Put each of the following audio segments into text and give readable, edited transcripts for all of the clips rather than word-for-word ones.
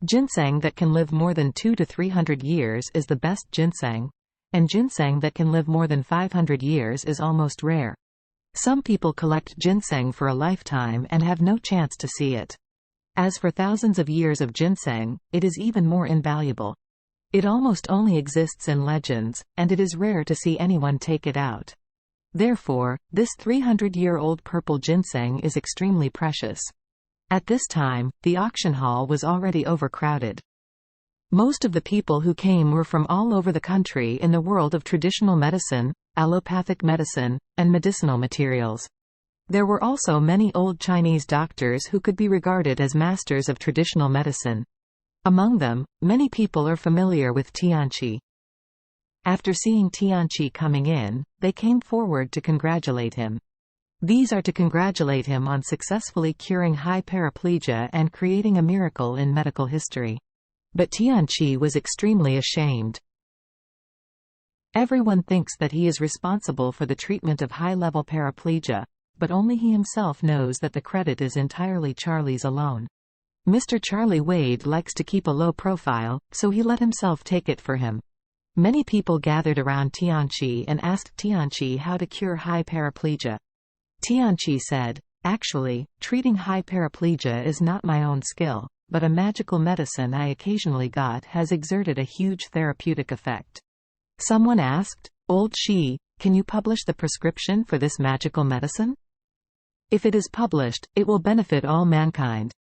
Ginseng that can live more than 200 to 300 years is the best ginseng, and ginseng that can live more than 500 years is almost rare. Some people collect ginseng for a lifetime and have no chance to see it. As for thousands of years of ginseng, it is even more invaluable. It almost only exists in legends, and it is rare to see anyone take it out. Therefore, this 300-year-old purple ginseng is extremely precious. At this time, the auction hall was already overcrowded. Most of the people who came were from all over the country in the world of traditional medicine, allopathic medicine, and medicinal materials. There were also many old Chinese doctors who could be regarded as masters of traditional medicine. Among them, many people are familiar with Tianqi. After seeing Tianqi coming in, they came forward to congratulate him. These are to congratulate him on successfully curing high paraplegia and creating a miracle in medical history. But Tianqi was extremely ashamed. Everyone thinks that he is responsible for the treatment of high-level paraplegia, but only he himself knows that the credit is entirely Charlie's alone. Mr. Charlie Wade likes to keep a low profile, so he let himself take it for him. Many people gathered around Tianqi and asked Tianqi how to cure high paraplegia. Tianqi said, "Actually, treating high paraplegia is not my own skill, but a magical medicine I occasionally got has exerted a huge therapeutic effect." Someone asked, "Old Shi, can you publish the prescription for this magical medicine? If it is published, it will benefit all mankind."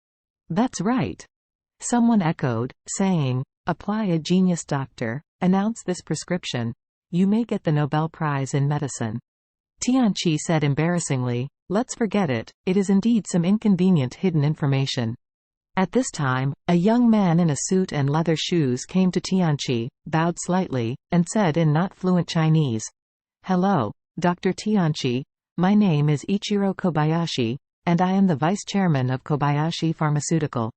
"That's right," someone echoed, saying, "Apply a genius doctor, announce this prescription. You may get the Nobel Prize in Medicine." Tianqi said embarrassingly, "Let's forget it, it is indeed some inconvenient hidden information." At this time, a young man in a suit and leather shoes came to Tianqi, bowed slightly, and said in not fluent Chinese, "Hello, Dr. Tianqi. My name is Ichiro Kobayashi, and I am the vice chairman of Kobayashi Pharmaceutical."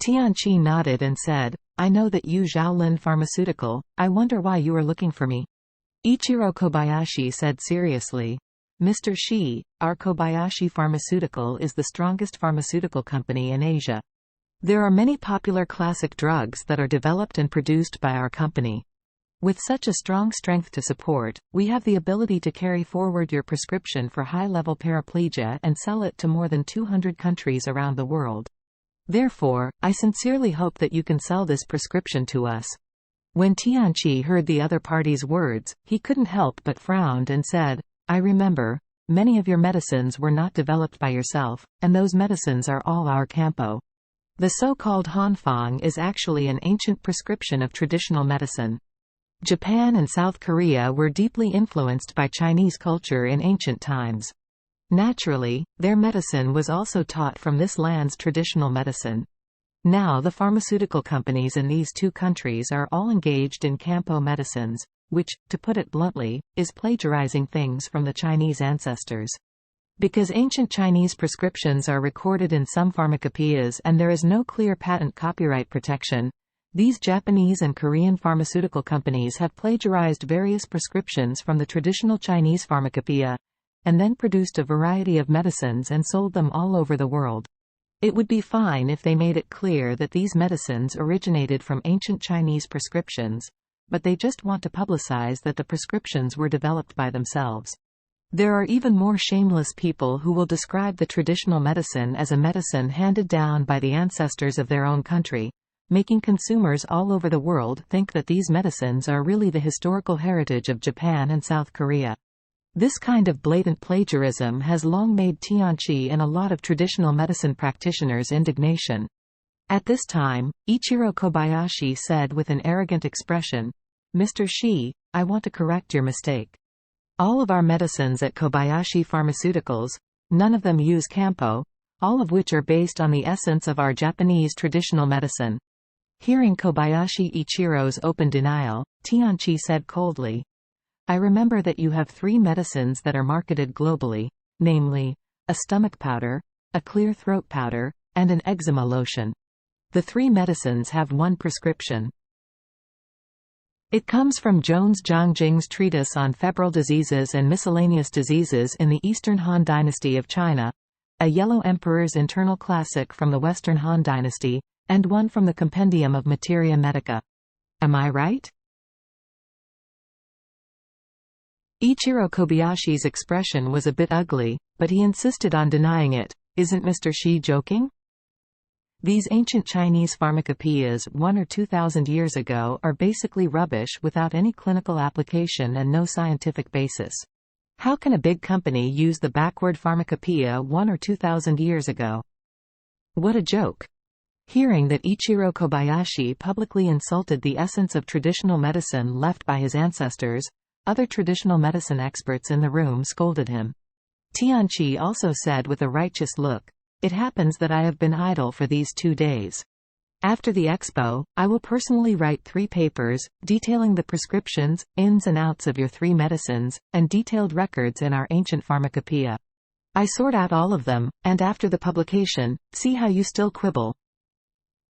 Tianqi nodded and said, "I know that you Zhaolin Pharmaceutical. I wonder why you are looking for me." Ichiro Kobayashi said seriously, "Mr. Shi, our Kobayashi Pharmaceutical is the strongest pharmaceutical company in Asia. There are many popular classic drugs that are developed and produced by our company. With such a strong strength to support, we have the ability to carry forward your prescription for high-level paraplegia and sell it to more than 200 countries around the world. Therefore, I sincerely hope that you can sell this prescription to us." When Tianqi heard the other party's words, he couldn't help but frowned and said, "I remember, many of your medicines were not developed by yourself, and those medicines are all our campo." The so-called Hanfang is actually an ancient prescription of traditional medicine. Japan and South Korea were deeply influenced by Chinese culture in ancient times. Naturally, their medicine was also taught from this land's traditional medicine. Now the pharmaceutical companies in these two countries are all engaged in campo medicines, which, to put it bluntly, is plagiarizing things from the Chinese ancestors. Because ancient Chinese prescriptions are recorded in some pharmacopoeias and there is no clear patent copyright protection, these Japanese and Korean pharmaceutical companies have plagiarized various prescriptions from the traditional Chinese pharmacopoeia, and then produced a variety of medicines and sold them all over the world. It would be fine if they made it clear that these medicines originated from ancient Chinese prescriptions, but they just want to publicize that the prescriptions were developed by themselves. There are even more shameless people who will describe the traditional medicine as a medicine handed down by the ancestors of their own country, making consumers all over the world think that these medicines are really the historical heritage of Japan and South Korea. This kind of blatant plagiarism has long made Tianqi and a lot of traditional medicine practitioners indignation. At this time, Ichiro Kobayashi said with an arrogant expression, "Mr. Shi, I want to correct your mistake. All of our medicines at Kobayashi Pharmaceuticals, none of them use campo, all of which are based on the essence of our Japanese traditional medicine." Hearing Kobayashi Ichiro's open denial, Tianqi said coldly, "I remember that you have 3 medicines that are marketed globally, namely, a stomach powder, a clear throat powder, and an eczema lotion. The 3 medicines have one prescription. It comes from Jones Zhongjing's treatise on febrile diseases and miscellaneous diseases in the Eastern Han Dynasty of China, a Yellow Emperor's internal classic from the Western Han Dynasty, and one from the Compendium of Materia Medica. Am I right? Ichiro Kobayashi's expression was a bit ugly, but he insisted on denying it. Isn't Mr. Shi joking? These ancient Chinese pharmacopoeias 1 or 2,000 years ago are basically rubbish without any clinical application and no scientific basis. How can a big company use the backward pharmacopoeia 1 or 2,000 years ago? What a joke. Hearing that Ichiro Kobayashi publicly insulted the essence of traditional medicine left by his ancestors, other traditional medicine experts in the room scolded him. Tianqi also said with a righteous look, "It happens that I have been idle for these 2 days. After the expo, I will personally write 3 papers, detailing the prescriptions, ins and outs of your 3 medicines, and detailed records in our ancient pharmacopoeia. I sort out all of them, and after the publication, see how you still quibble,